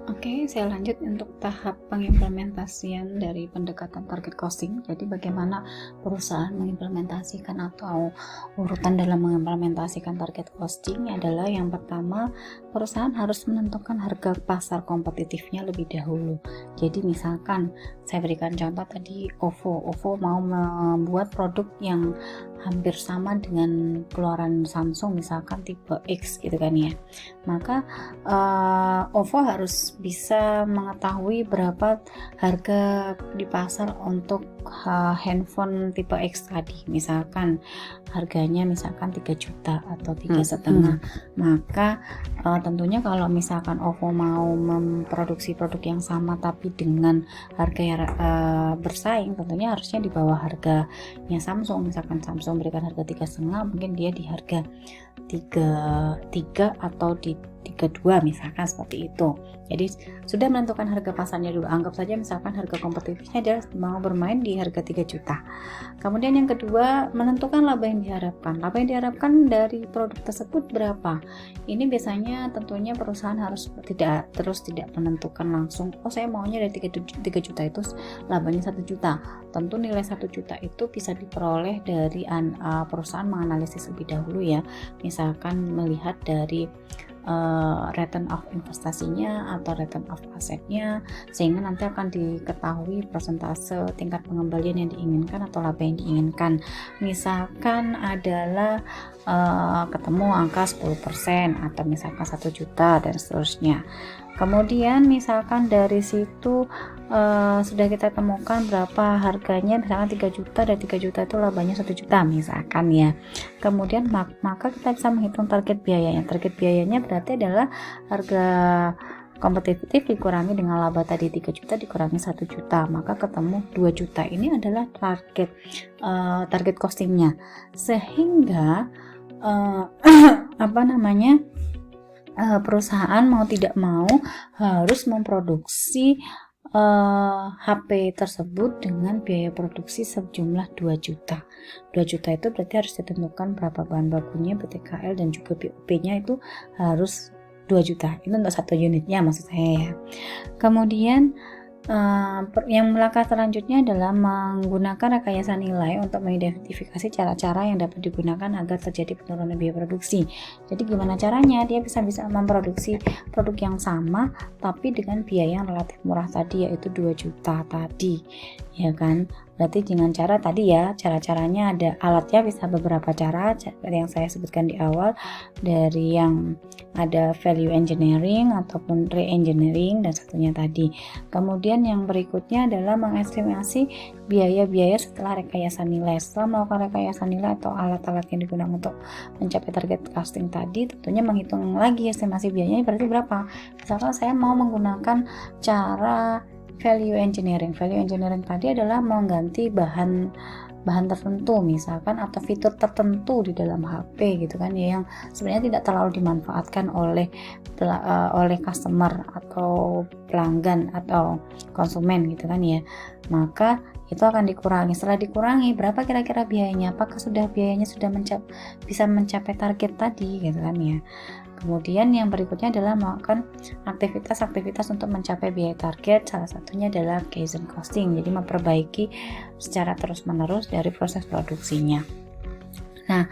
Oke, saya lanjut untuk tahap pengimplementasian dari pendekatan target costing. Jadi bagaimana perusahaan mengimplementasikan atau urutan dalam mengimplementasikan target costing adalah yang pertama, perusahaan harus menentukan harga pasar kompetitifnya lebih dahulu. Jadi misalkan saya berikan contoh tadi OVO mau membuat produk yang hampir sama dengan keluaran Samsung, misalkan tipe X gitu kan ya. Maka OVO harus bisa mengetahui berapa harga di pasar untuk handphone tipe X tadi, misalkan harganya 3 juta atau 3,5. Maka tentunya kalau misalkan OVO mau memproduksi produk yang sama tapi dengan harga yang bersaing, tentunya harusnya di bawah harganya Samsung. Misalkan Samsung berikan harga 3,5, mungkin dia di harga 3 atau di 32 misalkan seperti itu. Jadi sudah menentukan harga pasarnya dulu. Anggap saja misalkan harga kompetitifnya dia mau bermain di harga 3 juta. Kemudian yang kedua, menentukan laba yang diharapkan. Laba yang diharapkan dari produk tersebut berapa? Ini biasanya tentunya perusahaan harus tidak menentukan langsung, oh saya maunya dari 3 juta itu labanya 1 juta. Tentu nilai 1 juta itu bisa diperoleh dari perusahaan menganalisis lebih dahulu ya. Misalkan melihat dari return of investasinya atau return of asetnya, sehingga nanti akan diketahui persentase tingkat pengembalian yang diinginkan atau laba yang diinginkan. Misalkan adalah ketemu angka 10% atau misalkan 1 juta dan seterusnya. Kemudian misalkan dari situ sudah kita temukan berapa harganya, misalkan 3 juta, dan 3 juta itu labanya 1 juta misalkan ya. Kemudian maka kita bisa menghitung target biayanya. Target biayanya berarti adalah harga kompetitif dikurangi dengan laba tadi 3 juta dikurangi 1 juta, maka ketemu 2 juta. Ini adalah target costingnya. Sehingga perusahaan mau tidak mau harus memproduksi HP tersebut dengan biaya produksi sejumlah 2 juta. 2 juta itu berarti harus ditentukan berapa bahan bakunya, BTKL dan juga BOP-nya itu harus 2 juta. Itu untuk satu unitnya maksud saya ya. Kemudian yang langkah selanjutnya adalah menggunakan rekayasa nilai untuk mengidentifikasi cara-cara yang dapat digunakan agar terjadi penurunan biaya produksi. Jadi gimana caranya? Dia bisa memproduksi produk yang sama tapi dengan biaya yang relatif murah tadi, yaitu 2 juta tadi, ya kan? Berarti dengan cara tadi ya, cara-caranya ada, alatnya bisa beberapa cara yang saya sebutkan di awal, dari yang ada value engineering ataupun re-engineering dan satunya tadi. Kemudian yang berikutnya adalah mengestimasi biaya-biaya setelah rekayasa nilai. Setelah melakukan rekayasa nilai atau alat-alat yang digunakan untuk mencapai target costing tadi, tentunya menghitung lagi estimasi biayanya berarti berapa. Misalkan saya mau menggunakan cara value engineering. Value engineering tadi adalah mengganti bahan tertentu misalkan atau fitur tertentu di dalam HP gitu kan ya, yang sebenarnya tidak terlalu dimanfaatkan oleh customer atau pelanggan atau konsumen gitu kan ya. Maka itu akan dikurangi. Setelah dikurangi, berapa kira-kira biayanya? Apakah biayanya sudah bisa mencapai target tadi gitu kan ya. Kemudian yang berikutnya adalah melakukan aktivitas-aktivitas untuk mencapai biaya target. Salah satunya adalah Kaizen costing, jadi memperbaiki secara terus-menerus dari proses produksinya. Nah,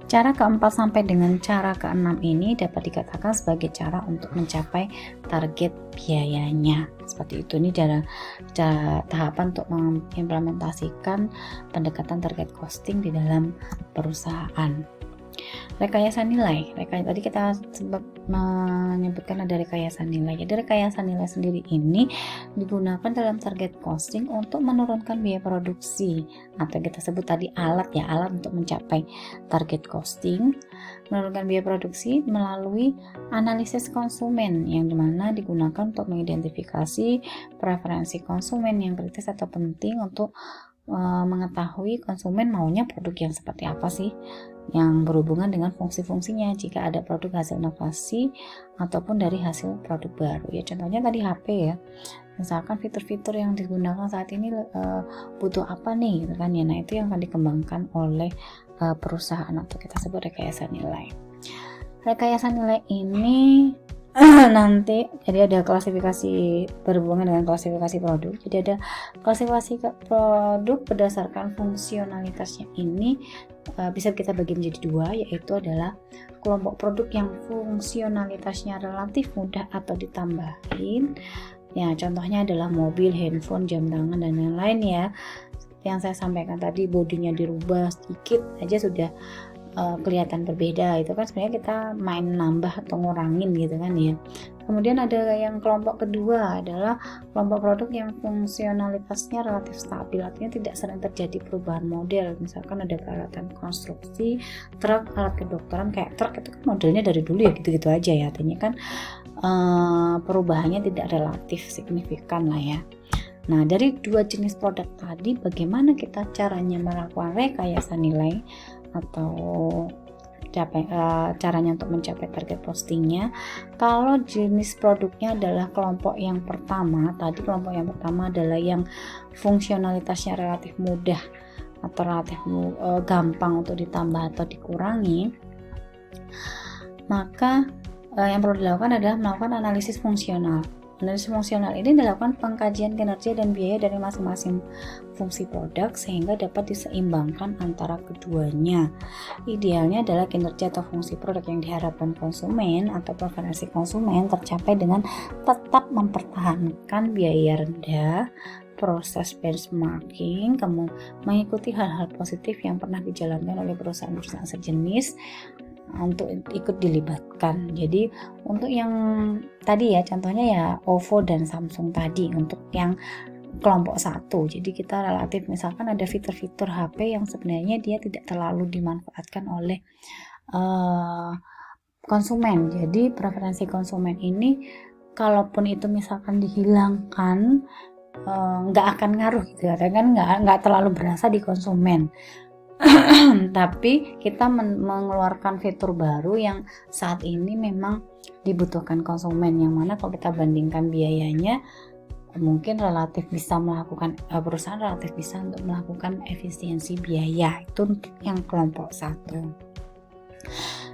cara keempat sampai dengan cara keenam ini dapat dikatakan sebagai cara untuk mencapai target biayanya. Seperti itu, ini adalah tahapan untuk mengimplementasikan pendekatan target costing di dalam perusahaan. Rekayasa nilai. Tadi kita sempat menyebutkan ada rekayasa nilai. Jadi rekayasa nilai sendiri ini digunakan dalam target costing untuk menurunkan biaya produksi, atau kita sebut tadi alat untuk mencapai target costing. Menurunkan biaya produksi melalui analisis konsumen, yang dimana digunakan untuk mengidentifikasi preferensi konsumen yang kritis atau penting untuk mengetahui konsumen maunya produk yang seperti apa sih, yang berhubungan dengan fungsi-fungsinya, jika ada produk hasil inovasi ataupun dari hasil produk baru ya. Contohnya tadi HP ya, misalkan fitur-fitur yang digunakan saat ini butuh apa nih gitu kan ya. Nah itu yang akan dikembangkan oleh perusahaan atau kita sebut rekayasa nilai. Rekayasa nilai ini nanti jadi ada klasifikasi berhubungan dengan klasifikasi produk. Jadi ada klasifikasi produk berdasarkan fungsionalitasnya. Ini bisa kita bagi menjadi dua, yaitu adalah kelompok produk yang fungsionalitasnya relatif mudah atau ditambahin. Ya, contohnya adalah mobil, handphone, jam tangan, dan lain-lain ya. Yang saya sampaikan tadi, bodinya dirubah sedikit aja sudah kelihatan berbeda. Itu kan sebenarnya kita main nambah atau ngurangin gitu kan ya. Kemudian ada yang kelompok kedua adalah kelompok produk yang fungsionalitasnya relatif stabil, artinya tidak sering terjadi perubahan model. Misalkan ada peralatan konstruksi, truk, alat kedokteran. Kayak truk itu kan modelnya dari dulu ya gitu-gitu aja ya, artinya kan perubahannya tidak relatif signifikan lah ya. Nah, dari dua jenis produk tadi, bagaimana kita caranya melakukan rekayasa nilai atau caranya untuk mencapai target postingnya? Kalau jenis produknya adalah kelompok yang pertama, tadi kelompok yang pertama adalah yang fungsionalitasnya relatif mudah atau relatif gampang untuk ditambah atau dikurangi, maka yang perlu dilakukan adalah melakukan analisis fungsional. Analisis fungsional ini dilakukan pengkajian kinerja dan biaya dari masing-masing fungsi produk sehingga dapat diseimbangkan antara keduanya. Idealnya adalah kinerja atau fungsi produk yang diharapkan konsumen atau preferensi konsumen tercapai dengan tetap mempertahankan biaya rendah, proses benchmarking, mengikuti hal-hal positif yang pernah dijalankan oleh perusahaan-perusahaan sejenis untuk ikut dilibatkan. Jadi untuk yang tadi ya, contohnya ya OVO dan Samsung tadi untuk yang kelompok satu. Jadi kita relatif misalkan ada fitur-fitur HP yang sebenarnya dia tidak terlalu dimanfaatkan oleh konsumen. Jadi preferensi konsumen ini kalaupun itu misalkan dihilangkan nggak akan ngaruh gitu ya, kan nggak terlalu berasa di konsumen. Tapi kita mengeluarkan fitur baru yang saat ini memang dibutuhkan konsumen, yang mana kalau kita bandingkan biayanya mungkin relatif bisa melakukan perusahaan relatif bisa untuk melakukan efisiensi biaya. Itu untuk yang kelompok satu.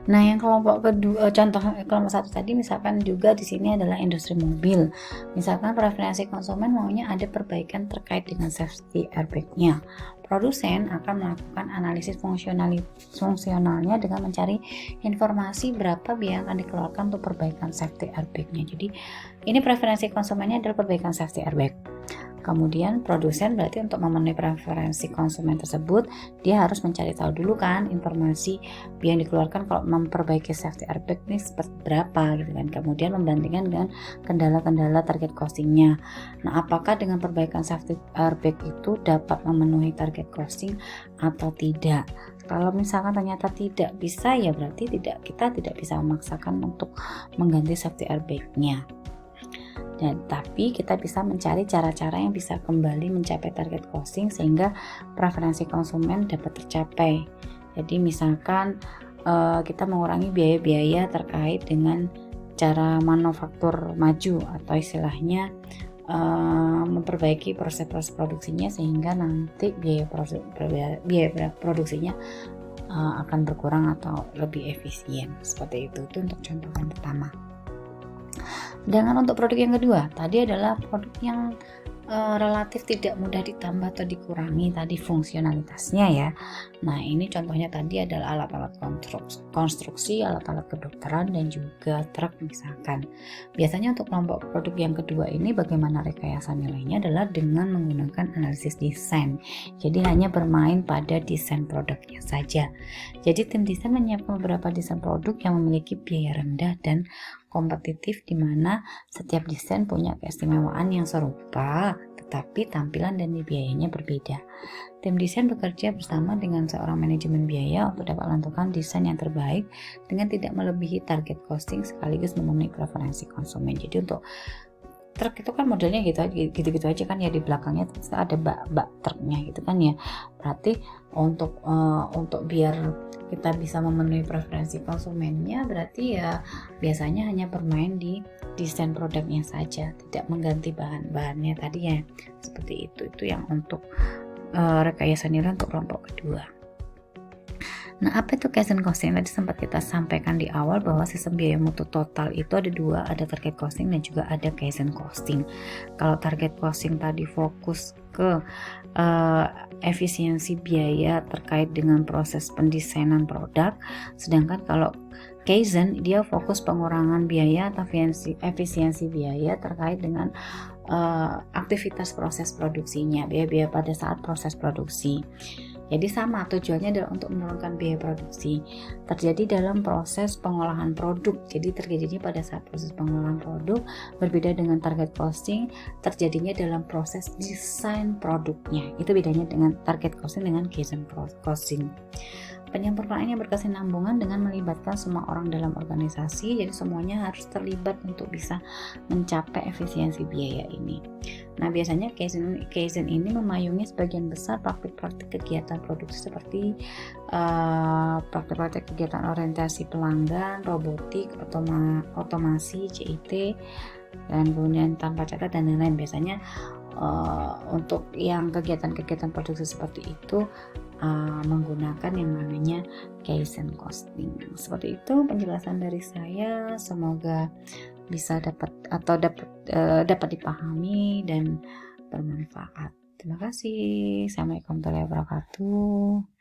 Nah, yang kelompok kedua, contoh kelompok satu tadi misalkan juga di sini adalah industri mobil. Misalkan preferensi konsumen maunya ada perbaikan terkait dengan safety airbag-nya. Produsen akan melakukan analisis fungsionalnya dengan mencari informasi berapa biaya yang akan dikeluarkan untuk perbaikan safety airbag-nya. Jadi ini preferensi konsumennya adalah perbaikan safety airbag. Kemudian produsen berarti untuk memenuhi preferensi konsumen tersebut, dia harus mencari tahu dulu kan informasi biaya yang dikeluarkan kalau memperbaiki safety airbag ini seperti berapa gitu kan. Kemudian membandingkan dengan kendala-kendala target costingnya. Nah, apakah dengan perbaikan safety airbag itu dapat memenuhi target costing atau tidak? Kalau misalkan ternyata tidak bisa, ya berarti kita tidak bisa memaksakan untuk mengganti safety airbag-nya. Tapi kita bisa mencari cara-cara yang bisa kembali mencapai target costing sehingga preferensi konsumen dapat tercapai. Jadi misalkan kita mengurangi biaya-biaya terkait dengan cara manufaktur maju atau istilahnya memperbaiki proses produksinya sehingga nanti biaya produksinya akan berkurang atau lebih efisien. Seperti itu untuk contoh yang pertama. Sedangkan untuk produk yang kedua tadi adalah produk yang relatif tidak mudah ditambah atau dikurangi tadi fungsionalitasnya ya. Nah, ini contohnya tadi adalah alat-alat konstruksi, alat-alat kedokteran, dan juga truk misalkan. Biasanya untuk kelompok produk yang kedua ini bagaimana rekayasa nilainya adalah dengan menggunakan analisis desain. Jadi hanya bermain pada desain produknya saja. Jadi tim desain menyiapkan beberapa desain produk yang memiliki biaya rendah dan kompetitif, di mana setiap desain punya keistimewaan yang serupa, tetapi tampilan dan biayanya berbeda. Tim desain bekerja bersama dengan seorang manajemen biaya untuk dapat menentukan desain yang terbaik dengan tidak melebihi target costing sekaligus memenuhi preferensi konsumen. Jadi untuk truk itu kan modelnya gitu aja kan ya, di belakangnya ada bak truknya gitu kan ya. Berarti untuk biar kita bisa memenuhi preferensi konsumennya, berarti ya biasanya hanya bermain di desain produknya saja, tidak mengganti bahan-bahannya tadi ya. Seperti itu yang untuk rekayasa nilai untuk kelompok kedua. Nah, apa itu Kaizen costing? Tadi sempat kita sampaikan di awal bahwa sistem biaya mutu total itu ada dua, ada target costing dan juga ada Kaizen costing. Kalau target costing tadi fokus ke efisiensi biaya terkait dengan proses pendesainan produk, sedangkan kalau Kaizen dia fokus pengurangan biaya atau efisiensi biaya terkait dengan aktivitas proses produksinya, biaya-biaya pada saat proses produksi. Jadi sama, tujuannya adalah untuk menurunkan biaya produksi terjadi dalam proses pengolahan produk. Jadi terjadinya pada saat proses pengolahan produk, berbeda dengan target costing terjadinya dalam proses desain produknya. Itu bedanya dengan target costing dengan Kaizen costing. Penyempurnaan yang berkesinambungan dengan melibatkan semua orang dalam organisasi, jadi semuanya harus terlibat untuk bisa mencapai efisiensi biaya ini. Nah, biasanya Kaizen ini memayungi sebagian besar praktik-praktik kegiatan produksi seperti praktik-praktik kegiatan orientasi pelanggan, robotik, otomasi, CIT, dan kemudian tanpa catat dan lain-lain. Biasanya untuk yang kegiatan-kegiatan produksi seperti itu menggunakan yang namanya Kaizen costing. Seperti itu penjelasan dari saya, semoga bisa dapat dipahami dan bermanfaat. Terima kasih. Assalamualaikum warahmatullahi wabarakatuh.